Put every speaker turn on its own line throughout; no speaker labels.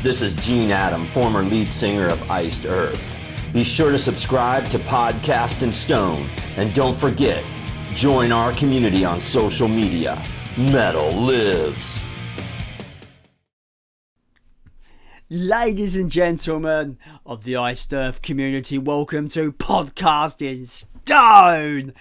This is Gene Adam, former lead singer of Iced Earth. Be sure to subscribe to Podcast and Stone, and don't forget, join our community on social media. Metal lives.
Ladies and gentlemen of the Iced Earth community, welcome to Podcast in Stone,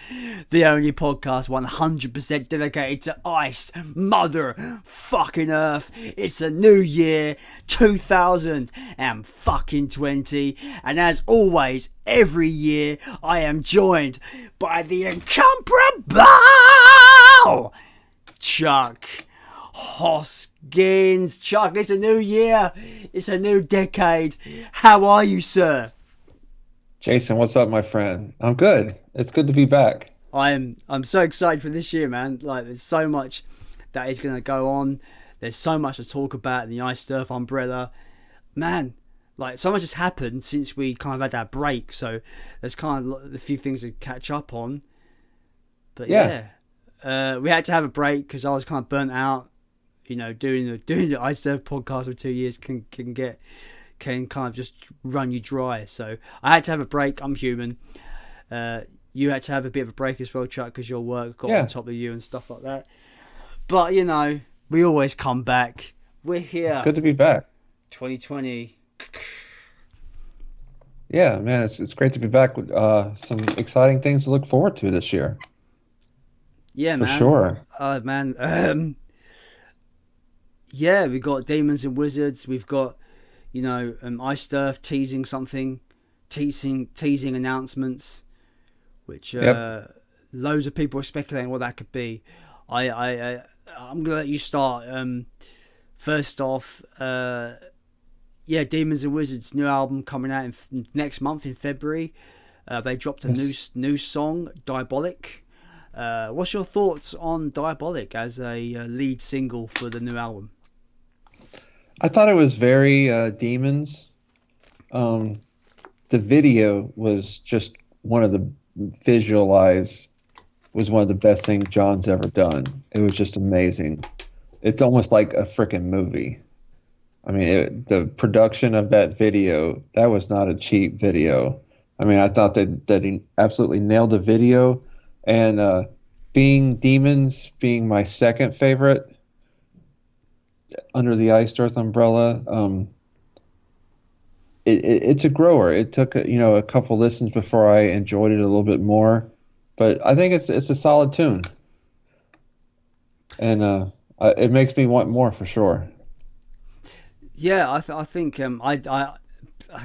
the only podcast 100% dedicated to iced motherfucking Earth. It's a new year, 2020, and as always, every year, I am joined by the incomparable Chuck Hoskins. Chuck, it's a new year. It's a new decade. How are you, sir?
Jason, what's up, my friend? I'm good. It's good to be back.
I'm so excited for this year, man. Like, there's so much that is going to go on. There's so much to talk about in the Iced Earth umbrella. Man, like, so much has happened since we kind of had that break. So there's kind of a few things to catch up on. But yeah. We had to have a break because I was kind of burnt out. You know, doing the Iced Earth podcast for 2 years can kind of just run you dry. So I had to have a break. I'm human. You had to have a bit of a break as well, Chuck, because your work got on top of you and stuff like that. But, you know, we always come back. We're here.
It's good to be back.
2020.
Yeah, man, it's great to be back with some exciting things to look forward to this year.
Yeah,
For
man.
sure.
Man. Yeah, we've got Demons and Wizards. We've got, you know, Iced Earth teasing something, teasing announcements, which loads of people are speculating what that could be. I'm gonna let you start. First off, Demons and Wizards new album coming out next month in February. They dropped a new song, Diabolic. What's your thoughts on Diabolic as a lead single for the new album?
I thought it was very Demons. The video was just one of the best things John's ever done. It was just amazing. It's almost like a freaking movie. I mean, the production of that video, that was not a cheap video. I mean, I thought that he absolutely nailed the video. And being Demons being my second favorite under the Iced Earth umbrella, it's a grower. It took a couple listens before I enjoyed it a little bit more, but I think it's a solid tune, and it makes me want more for sure.
Yeah, I think I'm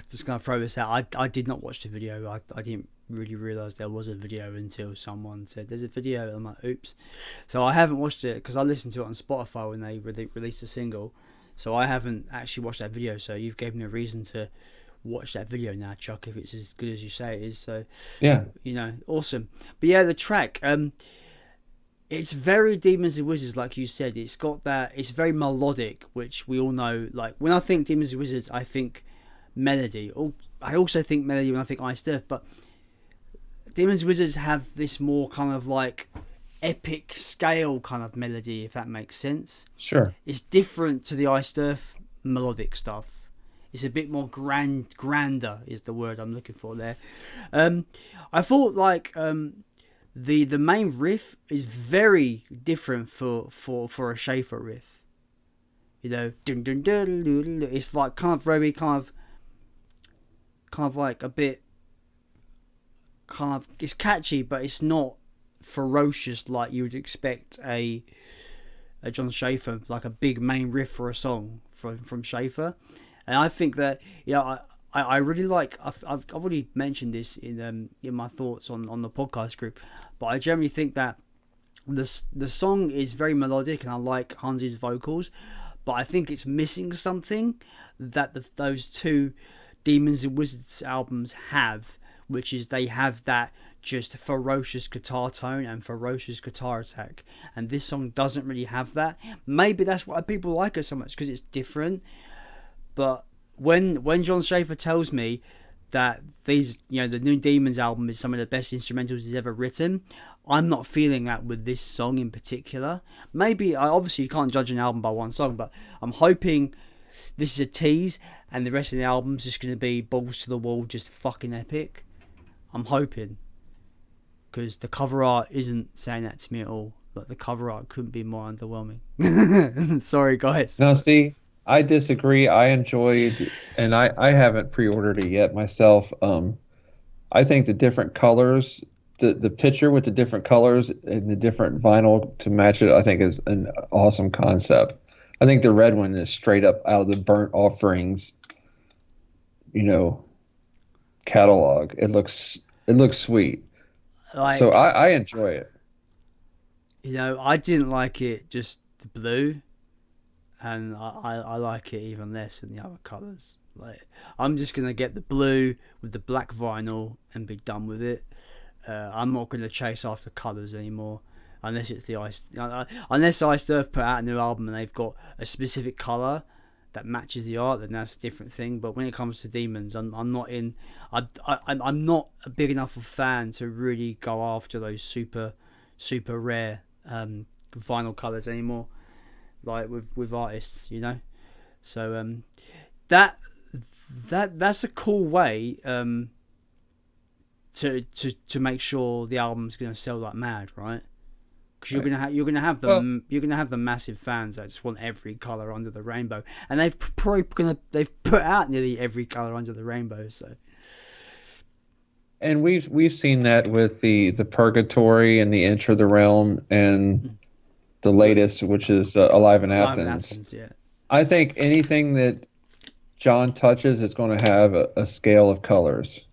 just gonna throw this out. I did not watch the video. I didn't really realise there was a video until someone said there's a video. I'm like, oops. So I haven't watched it because I listened to it on Spotify when they released the single. So I haven't actually watched that video. So you've given me a reason to watch that video now, Chuck, if it's as good as you say it is. So
yeah,
you know, awesome. But yeah, the track, it's very Demons and Wizards, like you said. It's got that. It's very melodic, which we all know. Like, when I think Demons and Wizards, I think melody. I also think melody when I think Iced Earth, but Demons and Wizards have this more kind of like epic scale kind of melody, if that makes sense.
Sure.
It's different to the Iced Earth melodic stuff. It's a bit more grander is the word I'm looking for there. I thought like the main riff is very different for a Schaffer riff. You know, it's like kind of very kind of like a bit it's catchy, but it's not ferocious like you would expect a Jon Schaffer, like a big main riff for a song from Schaffer. And I think that, you know, I really like. I've already mentioned this in my thoughts on the podcast group, but I generally think that the song is very melodic, and I like Hansi's vocals, but I think it's missing something that those two Demons and Wizards albums have, which is they have that just ferocious guitar tone and ferocious guitar attack, and this song doesn't really have that. Maybe that's why people like it so much, because it's different. But when Jon Schaffer tells me that these, you know, the new Demons album is some of the best instrumentals he's ever written, I'm not feeling that with this song in particular. Maybe, obviously you can't judge an album by one song, but I'm hoping this is a tease, and the rest of the album's just going to be balls to the wall, just fucking epic. I'm hoping, because the cover art isn't saying that to me at all. Like, the cover art couldn't be more underwhelming. Sorry, guys.
No, see, I disagree. I enjoyed, and I haven't pre-ordered it yet myself. I think the different colors, the picture with the different colors and the different vinyl to match it, I think is an awesome concept. I think the red one is straight up out of the Burnt Offerings, catalog. It looks sweet.
Like,
So I enjoy it.
I didn't like it, just the blue, and I like it even less than the other colours. Like, I'm just gonna get the blue with the black vinyl and be done with it. I'm not gonna chase after colours anymore, unless it's the unless Iced Earth put out a new album and they've got a specific colour that matches the art, then that's a different thing. But when it comes to Demons, I'm not a big enough a fan to really go after those super rare vinyl colours anymore, like with artists, So that's a cool way to make sure the album's going to sell like mad, right? Because you're gonna have the massive fans that just want every color under the rainbow, and they've put out nearly every color under the rainbow. So,
and we've seen that with the Purgatory and the Enter the Realm and the latest, which is Alive in Athens.
Yeah.
I think anything that John touches is going to have a scale of colors.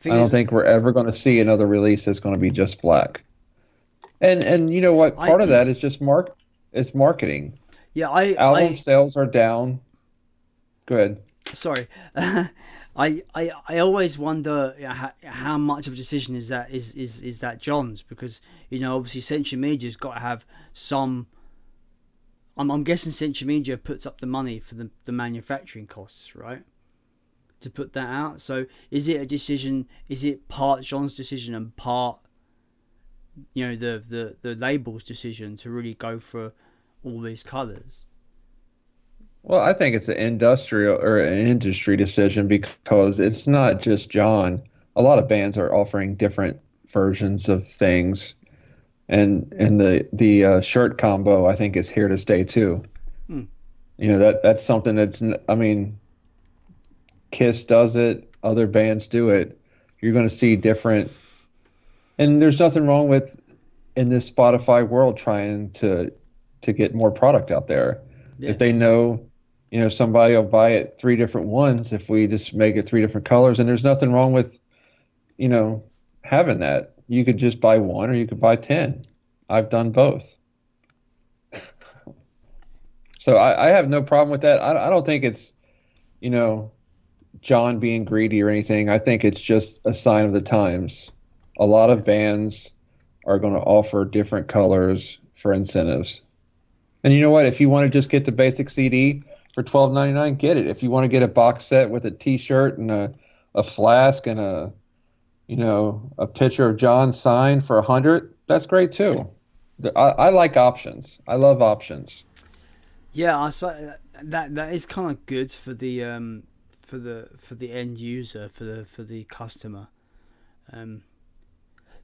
I don't think we're ever going to see another release that's going to be just black. And you know what? Part of that is just marketing.
Yeah,
album sales are down. Go ahead.
Sorry, I always wonder how much of a decision is that John's, because obviously Century Media's got to have some. I'm guessing Century Media puts up the money for the manufacturing costs, right? To put that out. So is it a decision? Is it part John's decision and part the label's decision to really go for all these colours?
Well, I think it's an industry decision, because it's not just John. A lot of bands are offering different versions of things, and the shirt combo, I think, is here to stay too. That's something that's, Kiss does it, other bands do it. You're going to see different. And there's nothing wrong with, in this Spotify world, trying to get more product out there. Yeah. If they know, somebody will buy it 3 different ones if we just make it 3 different colors. And there's nothing wrong with, having that. You could just buy 1 or you could buy 10. I've done both. So I have no problem with that. I don't think it's, John being greedy or anything. I think it's just a sign of the times. A lot of bands are going to offer different colors for incentives. And you know what? If you want to just get the basic CD for $12.99, get it. If you want to get a box set with a T-shirt and a flask and a picture of John signed for $100, that's great too. I like options. I love options.
Yeah, I swear that is kind of good for the end user, for the customer.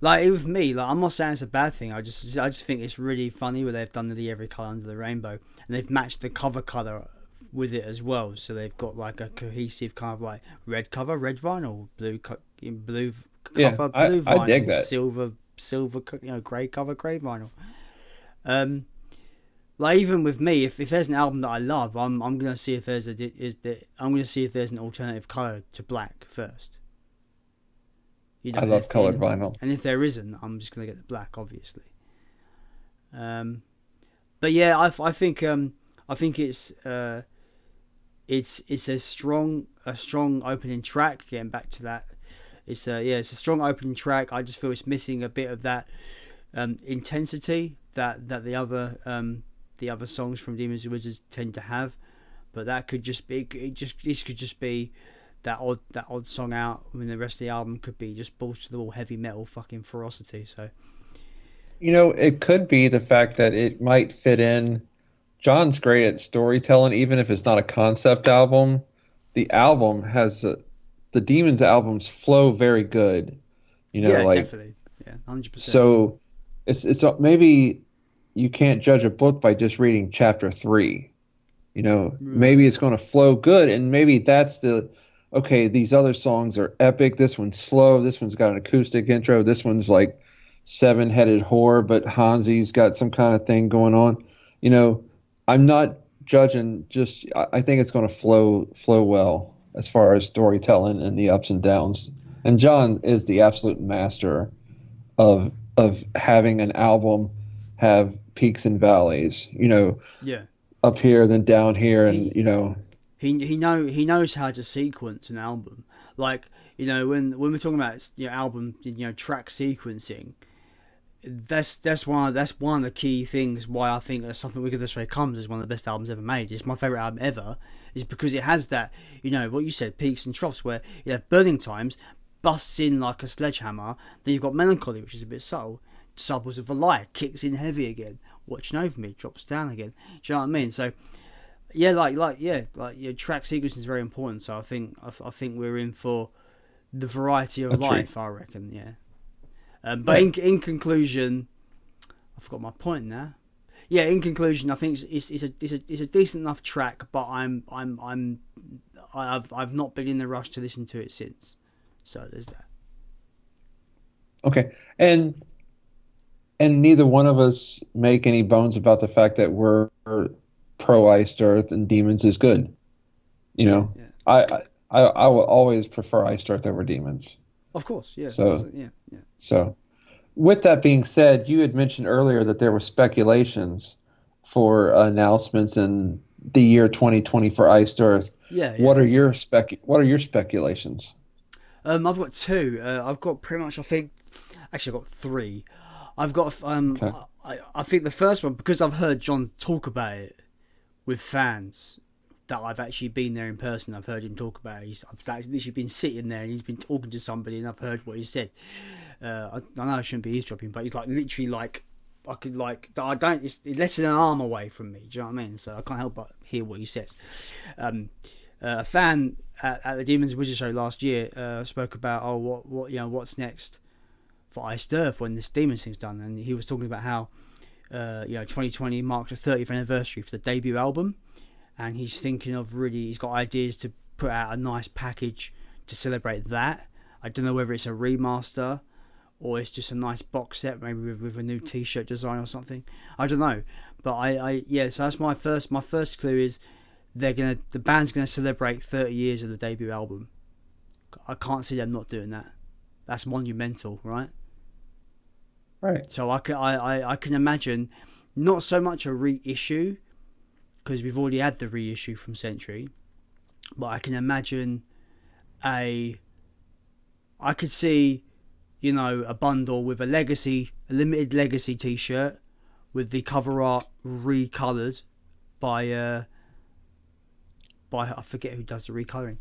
Like with me, I'm not saying it's a bad thing. I just think it's really funny where they've done nearly every color under the rainbow, and they've matched the cover color with it as well. So they've got like a cohesive kind of like red cover, red vinyl, blue cover, blue vinyl,
I dig that.
silver, grey cover, grey vinyl. Like even with me, if there's an album that I love, I'm gonna see if there's an alternative color to black first.
I love colored vinyl,
and if there isn't, I'm just gonna get the black, obviously. But yeah, I think it's a strong opening track. Getting back to that, it's a strong opening track. I just feel it's missing a bit of that intensity that the other songs from Demons and Wizards tend to have. But that could just be this could just be that odd song out. I mean, the rest of the album could be just balls to the wall heavy metal fucking ferocity. So
it could be the fact that it might fit in John's great at storytelling, even if it's not a concept album. The album has the Demons albums flow very good. You know,
Yeah,
like
definitely. Yeah, 100%.
so. It's maybe you can't judge a book by just reading chapter 3. You know, maybe it's going to flow good, and maybe that's okay, these other songs are epic. This one's slow. This one's got an acoustic intro. This one's like seven-headed whore, but Hansi's got some kind of thing going on. You know, I'm not judging. Just I think it's going to flow well as far as storytelling and the ups and downs. And John is the absolute master of having an album have peaks and valleys. You know,
Yeah.
up here then down here, and
He knows how to sequence an album. Like, you know, when we're talking about, you know, album, you know, track sequencing, that's one of the key things why I think Something Wicked This Way Comes is one of the best albums ever made. It's my favorite album ever, is because it has that, you know, what you said, peaks and troughs, where you have Burning Times busts in like a sledgehammer. Then you've got Melancholy, which is a bit soul. Disciples of the Light kicks in heavy again. Watching Over Me drops down again. Do you know what I mean? So yeah, track sequencing is very important. So I think we're in for the variety of life. I reckon, yeah. But in conclusion, I forgot my point now. Yeah, in conclusion, I think it's a decent enough track, but I've not been in the rush to listen to it since. So there's that.
Okay, and neither one of us make any bones about the fact that we're pro Iced Earth and Demons is good. You know, yeah. I will always prefer Iced Earth over Demons.
Of course, yeah.
So
yeah.
So, with that being said, you had mentioned earlier that there were speculations for announcements in the year 2020 for Iced Earth.
Yeah.
What are your speculations?
I've got two. I've got pretty much. I've got three. I've got. Okay. I think the first one, because I've heard John talk about it with fans that I've actually been there in person. I've heard him talk about it. I've literally been sitting there and he's been talking to somebody and I've heard what he said. I know I shouldn't be eavesdropping, but he's like literally like I could like I don't. It's less than an arm away from me. Do you know what I mean? So I can't help but hear what he says. A fan at the Demons Wizard show last year spoke about what's next for Iced Earth when this Demons thing's done, and he was talking about how 2020 marks the 30th anniversary for the debut album, and he's got ideas to put out a nice package to celebrate that. I don't know whether it's a remaster or it's just a nice box set, maybe with a new T-shirt design or something. I don't know, but so that's my first clue is the band's gonna celebrate 30 years of the debut album. I can't see them not doing that. That's monumental, right?
Right.
So I can imagine not so much a reissue, because we've already had the reissue from Century, but I can imagine I could see, a bundle with a limited legacy T-shirt with the cover art recoloured by I forget who does the recolouring.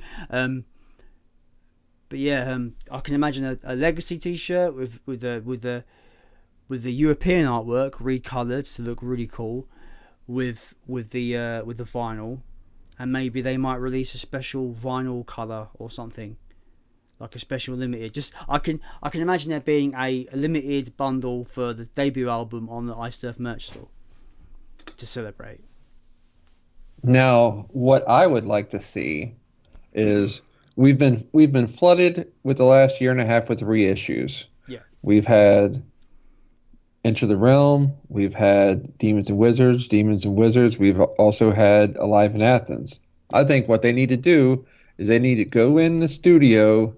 But yeah, I can imagine a legacy T-shirt with the European artwork recoloured to look really cool, with the vinyl, and maybe they might release a special vinyl colour or something, like a special limited. Just I can imagine there being a limited bundle for the debut album on the Iced Earth merch store to celebrate.
Now, what I would like to see is we've been flooded with the last year and a half with reissues.
Yeah,
we've had Enter the Realm, we've had Demons and Wizards. We've also had Alive in Athens. I think what they need to do is they need to go in the studio,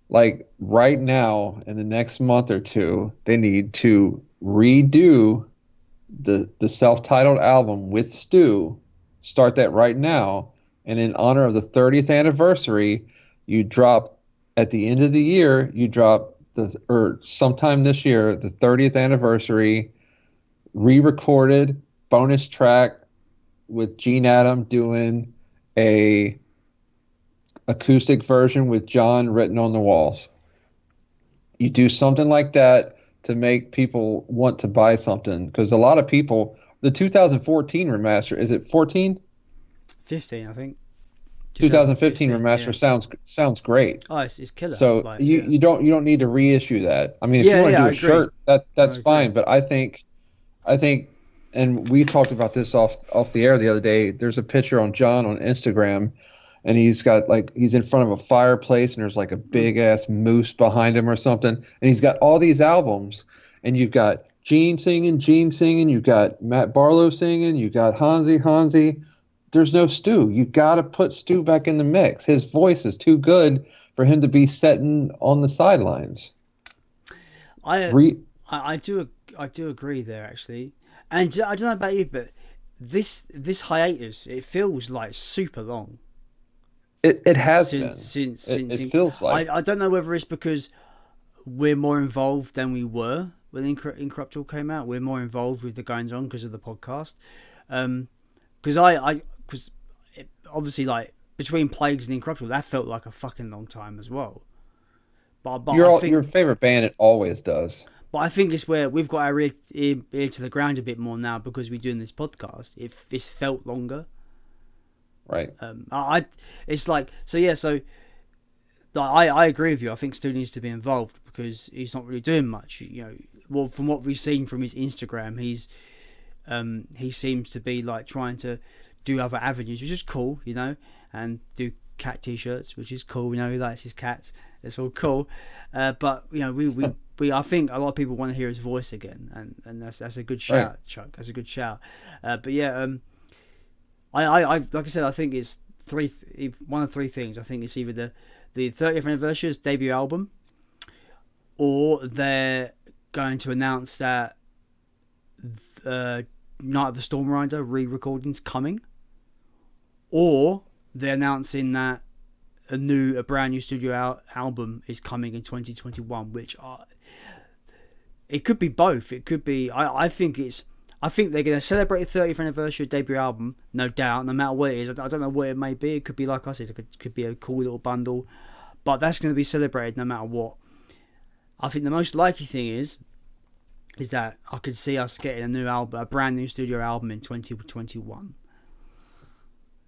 like right now in the next month or two. They need to redo the self-titled album with Stu. Start that right now, and in honor of the 30th anniversary, you drop at the end of the year. You drop sometime this year, the 30th anniversary, re-recorded bonus track with Gene Adam doing a acoustic version with John written on the walls. You do something like that to make people want to buy something, because a lot of people the 2014 remaster, is it 14?
15, I think.
2015 remaster
yeah.
sounds great.
Oh, it's killer.
So
Like,
you
yeah.
you don't need to reissue that. I mean, if you
Yeah,
want to
yeah,
do
I
a
agree.
shirt,
I
that's
agree.
fine. But I think, and we talked about this off the air the other day. There's a picture on John on Instagram, and he's in front of a fireplace, and there's like a big ass moose behind him or something, and he's got all these albums, and you've got Gene singing, you've got Matt Barlow singing, you've got Hansi. There's no Stu. You got to put Stu back in the mix. His voice is too good for him to be sitting on the sidelines.
I
Re-
I do agree there actually, and I don't know about you, but this hiatus it feels like super long.
it has been.
Since
It feels like.
I don't know whether it's because we're more involved than we were when Incorruptible came out. We're more involved with the goings on because of the podcast. Because because obviously like between Plagues and Incorruptible, that felt like a fucking long time as well. But I think
Your favorite band. It always does.
But I think it's where we've got our ear to the ground a bit more now because we're doing this podcast. It's felt longer.
Right.
It's like so yeah. So I agree with you. I think Stu needs to be involved because he's not really doing much. You know, well from what we've seen from his Instagram, he seems to be like trying to do other avenues, which is cool, you know, and do cat t-shirts, which is cool. You know, he likes his cats. It's all cool. But you know, we I think a lot of people want to hear his voice again, and that's a good shout,
Right.
Chuck. That's a good shout. But yeah, I like I said, I think it's one of three things. I think it's either the 30th anniversary of his debut album, or they're going to announce that Night of the Storm Rider re-recording's coming, or they're announcing that a brand new studio album is coming in 2021, which it could be both. It could be. I think they're going to celebrate the 30th anniversary of debut album, no doubt, no matter what it is. I don't know what it may be. It could be, like I said, it could be a cool little bundle, but that's going to be celebrated no matter what. I think the most likely thing is that I could see us getting a brand new studio album in 2021.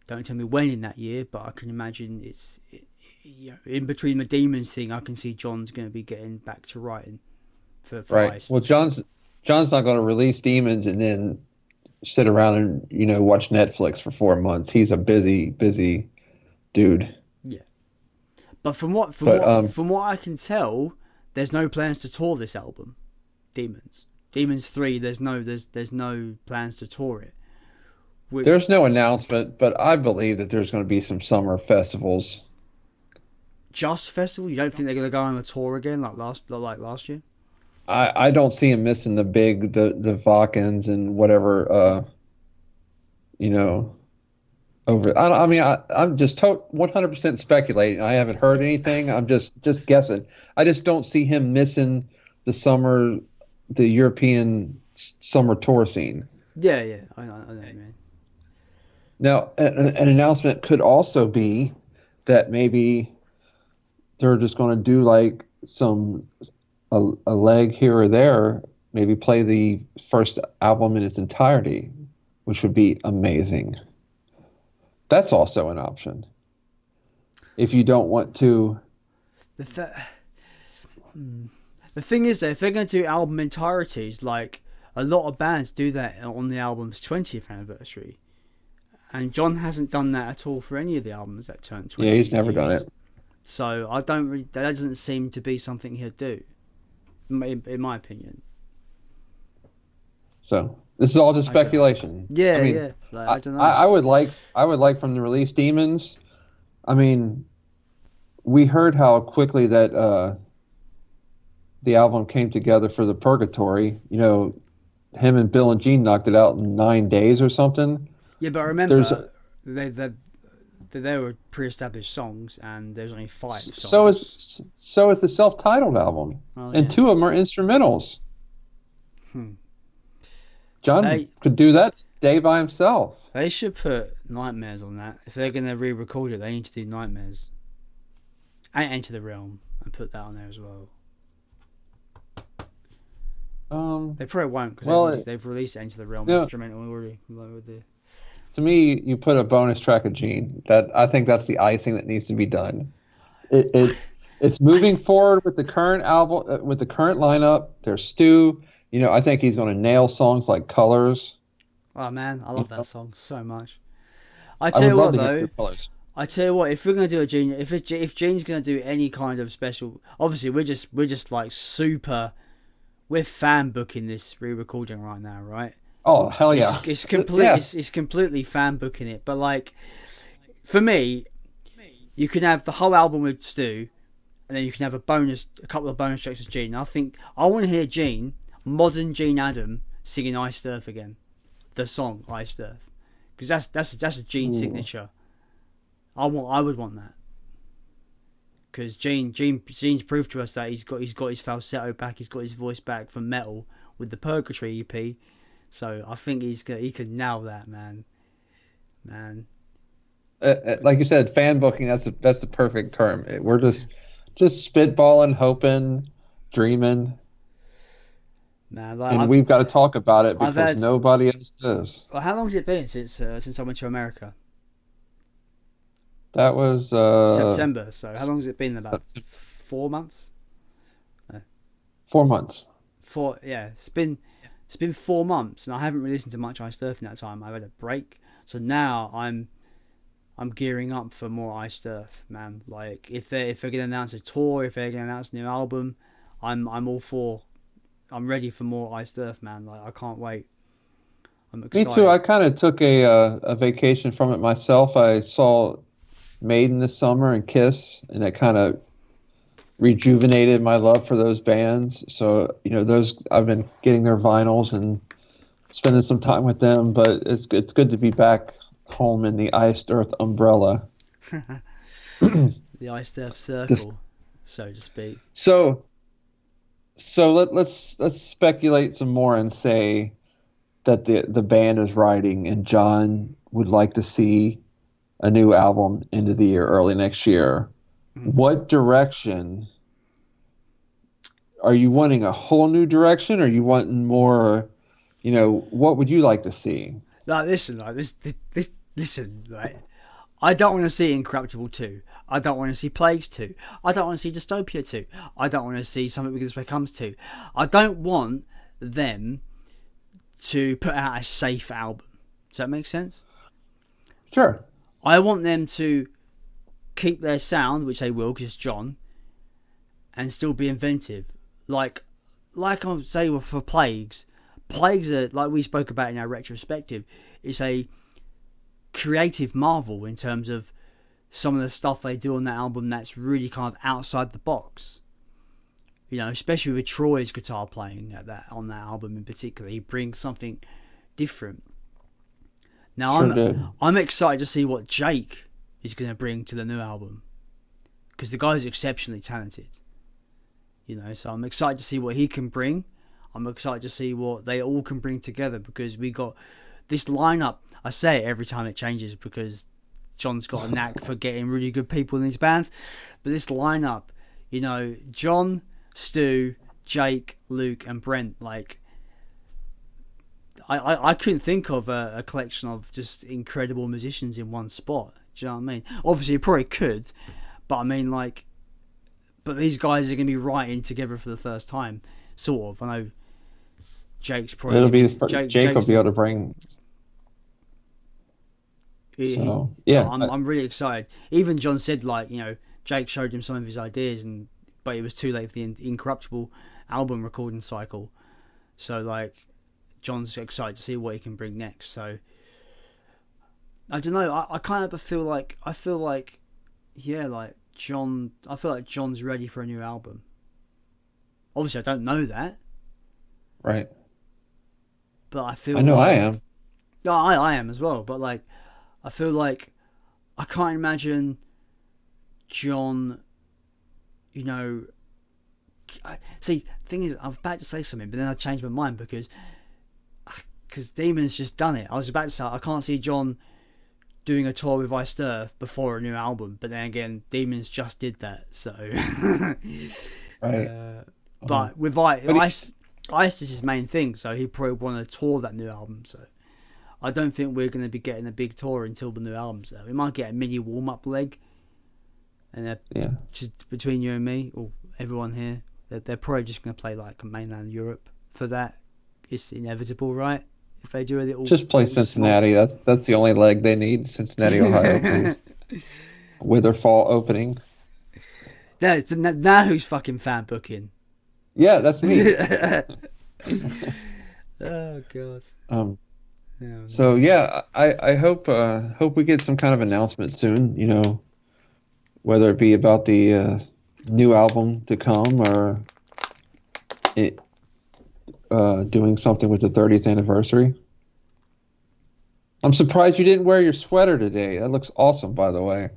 Don't tell me when in that year, but I can imagine in between the Demons thing, I can see John's going to be getting back to writing for
Right.
Heist.
Well, John's not going to release Demons and then sit around and watch Netflix for 4 months. He's a busy dude.
Yeah, but from what I can tell, there's no plans to tour this album, Demons 3. There's no plans to tour it.
There's no announcement, but I believe that there's going to be some summer festivals.
Just festival? You don't think they're going to go on a tour again like last year?
I don't see him missing the Watkins and whatever. Over. I'm just 100% speculating. I haven't heard anything. I'm just guessing. I just don't see him missing the European summer tour scene.
Yeah, I know what you mean.
Now, an announcement could also be that maybe they're just going to do like a leg here or there, maybe play the first album in its entirety, which would be amazing. That's also an option. If you don't want to.
The thing is, if they're going to do album entireties, like a lot of bands do that on the album's 20th anniversary. And John hasn't done that at all for any of the albums that turned 20.
Yeah, he's never done it.
So that doesn't seem to be something he'll do, in my opinion.
So this is all just speculation.
Yeah,
I mean,
yeah. Like, I don't know.
I would like from the release Demons. I mean, we heard how quickly that the album came together for the Purgatory. Him and Bill and Gene knocked it out in 9 days or something.
Yeah, but remember, they were pre-established songs, and there's only 5 songs.
So is the self-titled album, and 2 of them are instrumentals. John could do that day by himself.
They should put Nightmares on that. If they're going to re-record it, they need to do Nightmares and Enter the Realm and put that on there as well. They probably won't because
Well,
they've released it into the realm
Yeah.
instrumental already. Like with the,
to me, you put a bonus track of Gene. I think that's the icing that needs to be done. It's moving forward with the current album, with the current lineup. There's Stu. I think he's going to nail songs like Colors.
oh man, I love that song so much. I
I
tell
would
you
love
what
to hear
though,
your Colors.
I tell you what, if we're gonna do a Gene, if Gene's gonna do any kind of special, obviously we're just like super, we're fan booking this re-recording right now, right?
Oh hell yeah!
It's complete.
Yeah.
It's completely fan booking it. But like, for me, you can have the whole album with Stu, and then you can have a couple of bonus tracks with Gene. I think I want to hear Gene, modern Gene Adam, singing "Iced Earth" again, the song "Iced Earth," because that's a Gene signature. I would want that. Because Gene's proved to us that he's got his falsetto back, he's got his voice back from Metal with the Purgatory EP. So I think he could nail that, man.
Like you said, fan booking. That's the perfect term. We're just spitballing, hoping, dreaming,
Man, like
and we've got to talk about it
I've
because
had-
nobody else does.
Well, how long has it been since I went to America?
That was
September. So how long has it been? About 4 months.
4 months.
It's been 4 months, and I haven't really listened to much Iced Earth in that time. I've had a break, so now I'm gearing up for more Iced Earth, man. Like if they're gonna announce a tour, if they're gonna announce a new album, I'm all for. I'm ready for more Iced Earth, man. Like I can't wait. I'm excited.
Me too. I kind of took a vacation from it myself. I saw Maiden this summer and Kiss, and it kind of rejuvenated my love for those bands. So those I've been getting their vinyls and spending some time with them. But it's good to be back home in the Iced Earth umbrella.
The Iced Earth circle, so to speak.
So let's speculate some more and say that the band is writing and John would like to see a new album into the year, early next year. What direction are you wanting? A whole new direction, or are you wanting more? What would you like to see?
Listen, I don't want to see Incorruptible 2. I don't want to see Plagues 2. I don't want to see Dystopia 2. I don't want to see Something Begins Where Comes 2. I don't want them to put out a safe album. Does that make sense?
Sure.
I want them to keep their sound, which they will, because it's John, and still be inventive. Like I would say for Plagues are, like we spoke about in our retrospective, it's a creative marvel in terms of some of the stuff they do on that album that's really kind of outside the box. Especially with Troy's guitar playing on that album in particular, he brings something different. Now I'm excited to see what Jake is going to bring to the new album, because the guy's exceptionally talented. So I'm excited to see what he can bring. I'm excited to see what they all can bring together, because we got this lineup. I say it every time it changes because John's got a knack for getting really good people in his bands. But this lineup, John, Stu, Jake, Luke, and Brent, like I couldn't think of a collection of just incredible musicians in one spot. Do you know what I mean? Obviously, you probably could, but I mean, but these guys are going to be writing together for the first time, sort of. I know Jake's probably.
It'll be Jake will be able to bring.
Yeah, I'm really excited. Even John said, Jake showed him some of his ideas, but it was too late for the Incorruptible album recording cycle. So, John's excited to see what he can bring next. So, I don't know. I kind of feel like John. I feel like John's ready for a new album. Obviously, I don't know that.
Right.
But I feel.
I know I am.
No, I am as well. But I feel like I can't imagine John. See, the thing is, I'm about to say something, but then I changed my mind because Demon's just done it. I was about to say I can't see John doing a tour with Iced Earth before a new album, but then again, Demons just did that, so.
Right.
But with Ice, Ice is his main thing, so he probably want to tour that new album. So I don't think we're going to be getting a big tour until the new album's out. We might get a mini warm-up leg, and just between you and me, or everyone here, they're probably just going to play like mainland Europe for that. It's inevitable, right? If they do a little,
just play
little
Cincinnati. That's the only leg they need. Cincinnati, Ohio, please. Witherfall opening.
Now who's fucking fan booking?
Yeah, that's me.
Oh god.
So yeah, I hope we get some kind of announcement soon. You know, whether it be about the new album to come or it doing something with the 30th anniversary. I'm surprised you didn't wear your sweater today. That looks awesome, by the way.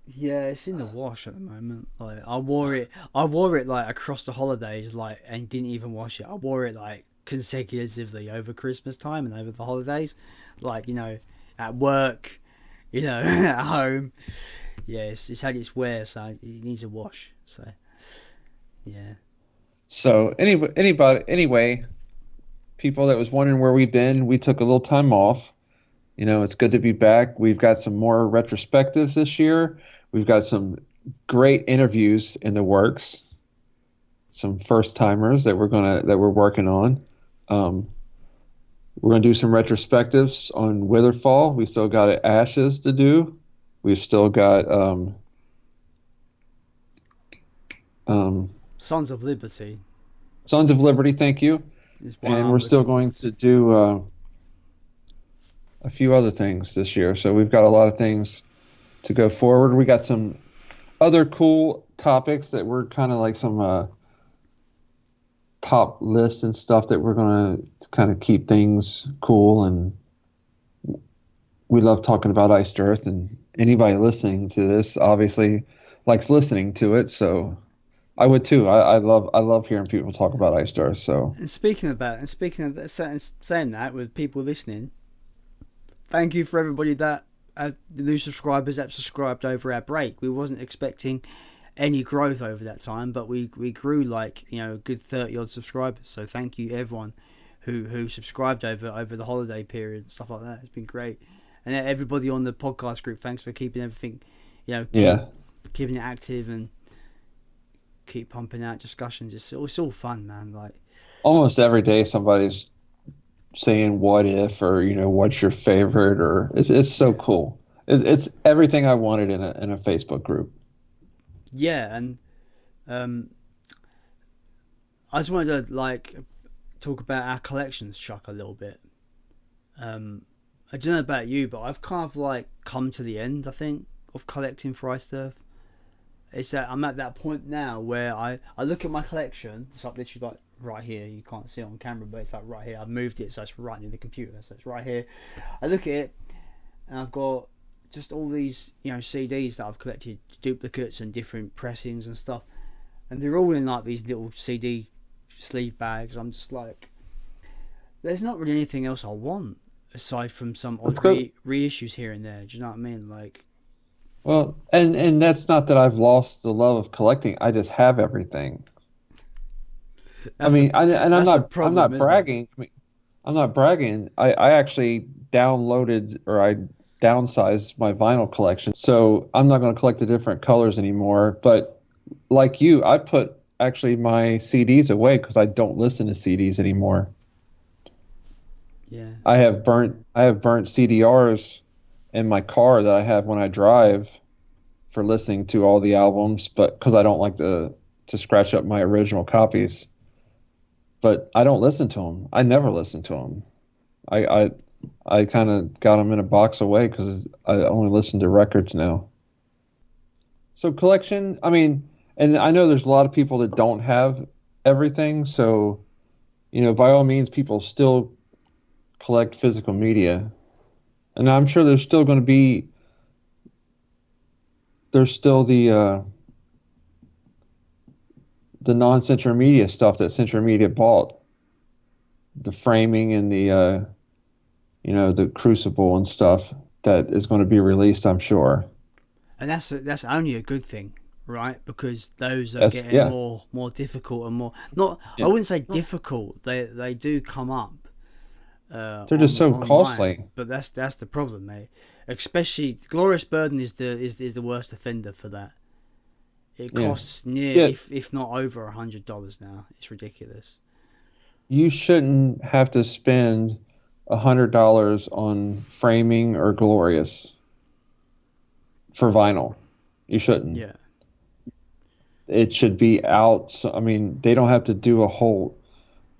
Yeah, it's in the wash at the moment. Like I wore it like across the holidays, like, and didn't even wash it. I wore it like consecutively over Christmas time and over the holidays, like, you know, at work, you know, at home. Yeah, it's had its wear, so it needs a wash. So yeah.
So anyway, people that was wondering where we've been, we took a little time off. You know, it's good to be back. We've got some more retrospectives this year. We've got some great interviews in the works. Some first timers that we're working on. We're gonna do some retrospectives on Witherfall. We still got Ashes to do. We've still got
Sons of Liberty.
Sons of Liberty, thank you. And we're still going to do a few other things this year. So we've got a lot of things to go forward. We got some other cool topics that we're kind of like some top lists and stuff that we're going to kind of keep things cool. And we love talking about Iced Earth, and anybody listening to this obviously likes listening to it. So I would too. I love hearing people talk about Iced Earth. So,
and speaking of that, saying that with people listening, thank you for everybody that the new subscribers that subscribed over our break. We wasn't expecting any growth over that time, but we grew like, you know, a good 30 odd subscribers. So thank you everyone who subscribed over the holiday period and stuff like that. It's been great. And everybody on the podcast group, thanks for keeping everything, you know, keeping it active and keep pumping out discussions. It's all fun, man. Like
almost every day somebody's saying what if, or, you know, what's your favorite, or it's so cool. It's everything I wanted in a Facebook group.
Yeah, and I just wanted to like talk about our collections, Chuck, a little bit. I don't know about you, but I've kind of like come to the end, I think, of collecting for Iced Earth. It's that I'm at that point now where I look at my collection. It's like literally like right here. You can't see it on camera, but it's like right here. I've moved it so it's right near the computer. So it's right here. I look at it and I've got just all these, you know, CDs that I've collected, duplicates and different pressings and stuff. And they're all in like these little CD sleeve bags. I'm just like, there's not really anything else I want aside from some odd reissues here and there. Do you know what I mean? Like,
well, and that's not that I've lost the love of collecting. I just have everything. I'm not bragging. I'm not bragging. I actually downloaded, or I downsized my vinyl collection. So I'm not going to collect the different colors anymore. But like you, I put actually my CDs away because I don't listen to CDs anymore.
Yeah. I
have burnt CDRs in my car that I have when I drive for listening to all the albums, but because I don't like to scratch up my original copies. But I don't listen to them. I never listen to them. I kind of got them in a box away because I only listen to records now. So collection, I mean, and I know there's a lot of people that don't have everything. So, you know, by all means, people still collect physical media. And I'm sure there's still going to be, there's still the non-Century Media stuff that Century Media bought. The framing and the, you know, the Crucible and stuff that is going to be released, I'm sure.
And that's only a good thing, right? Because those are getting more difficult and more not. I wouldn't say difficult. They do come up.
They're just so
online,
costly.
But that's the problem, mate. Especially Glorious Burden is the worst offender for that. It costs if not over $100 now. It's ridiculous.
You shouldn't have to spend $100 on framing or Glorious for vinyl. You shouldn't.
Yeah.
It should be out. So, I mean, they don't have to do a whole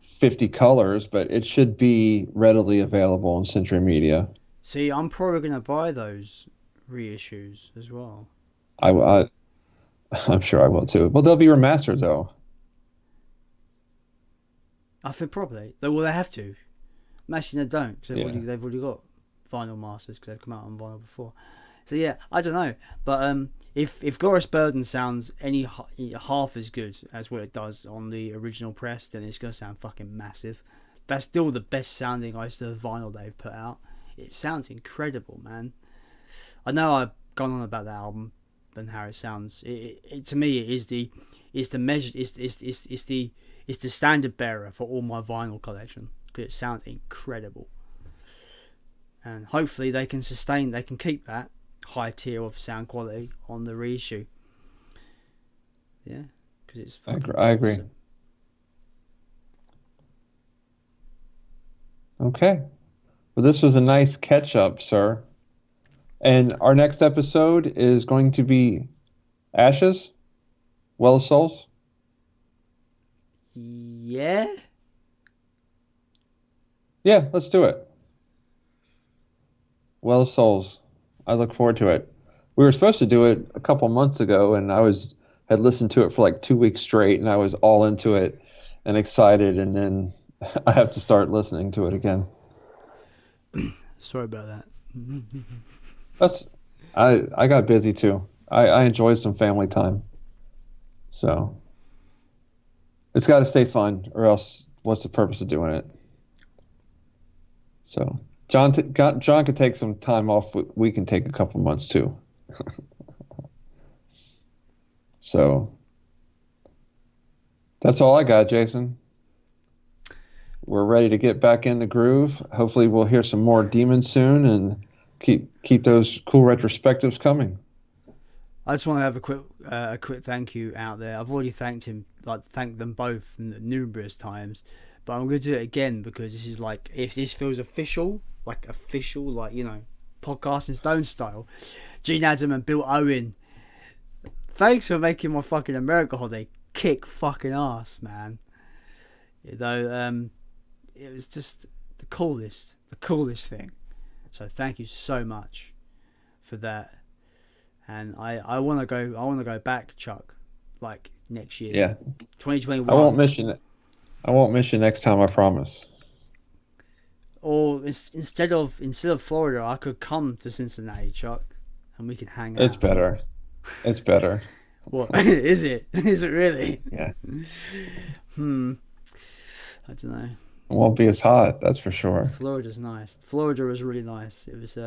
50 colors, but it should be readily available in Century Media.
See, I'm probably going to buy those reissues as well.
I'm sure I will too. Well, they'll be remastered though.
I think probably. Well, they have to. Imagine they don't, because they've already got vinyl masters because they've come out on vinyl before. So yeah, I don't know, but if Glorious Burden sounds any half as good as what it does on the original press, then it's gonna sound fucking massive. That's still the best sounding Iced Earth vinyl they've put out. It sounds incredible, man. I know I've gone on about that album and how it sounds. It to me is the measure is the standard bearer for all my vinyl collection because it sounds incredible. And hopefully they can keep that high tier of sound quality on the reissue. Yeah, because it's.
I agree.
Awesome.
Okay, well, this was a nice catch up, sir. And our next episode is going to be Ashes, Well of Souls.
Yeah.
Yeah, let's do it. Well of Souls. I look forward to it. We were supposed to do it a couple months ago, and I had listened to it for like 2 weeks straight, and I was all into it and excited, and then I have to start listening to it again.
Sorry about
that. I got busy too. I enjoyed some family time, so it's got to stay fun, or else what's the purpose of doing it? So. John could take some time off. We can take a couple months too. So that's all I got, Jason. We're ready to get back in the groove. Hopefully we'll hear some more Demons soon and keep those cool retrospectives coming.
I just want to have a quick thank you out there. I've already thanked them both numerous times, but I'm going to do it again because this is like, if this feels official, you know, Podcasting Stone style. Gene Adam and Bill Owen, thanks for making my fucking America holiday kick fucking ass, man. Though it was just the coolest thing. So thank you so much for that. And I want to go back, Chuck, like next year.
Yeah.
2021.
I won't miss you next time, I promise.
Or instead of Florida, I could come to Cincinnati, Chuck, and we could hang out.
It's better.
What is it? Is it really?
Yeah.
I don't know.
It won't be as hot, that's for sure.
Florida's nice. Florida was really nice. It was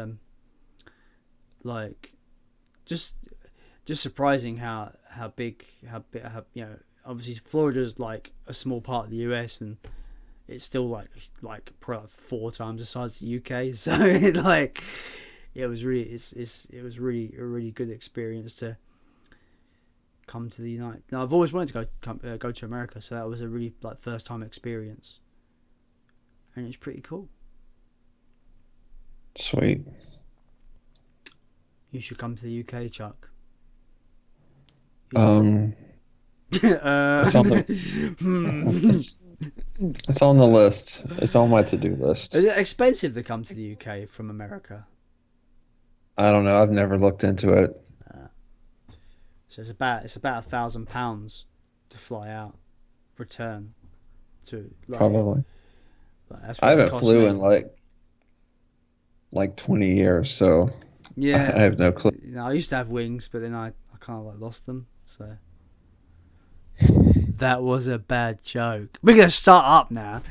like just surprising how big you know. Obviously, Florida's like a small part of the US and. It's still like probably 4 times the size of the UK, so it was really a really good experience to come to the United. Now I've always wanted to go to America, so that was a really first time experience, and it's pretty cool.
Sweet.
You should come to the UK, Chuck.
It's on the list. It's on my to-do list.
Is it expensive to come to the UK from America?
I don't know. I've never looked into it.
So it's about £1,000 to fly out, return to
probably.
That's
I haven't flew in like 20 years, so
yeah,
I have no clue.
You know, I used to have wings, but then I kind of lost them. So. That was a bad joke. We're going to start up now.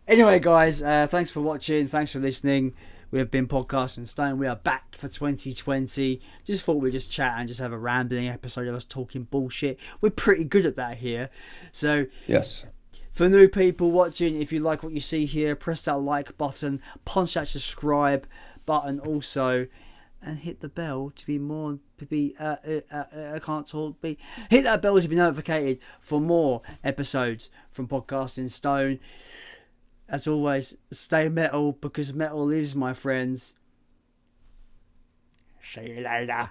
Anyway, guys, thanks for watching. Thanks for listening. We have been Podcasting Stone. We are back for 2020. Just thought we'd just chat and just have a rambling episode of us talking bullshit. We're pretty good at that here. So,
Yes.
for new people watching, if you like what you see here, press that like button, punch that subscribe button also, and hit the bell to be more, to be, I can't talk, hit that bell to be notified for more episodes from Podcasting Stone. As always, stay metal, because metal lives, my friends. See you later.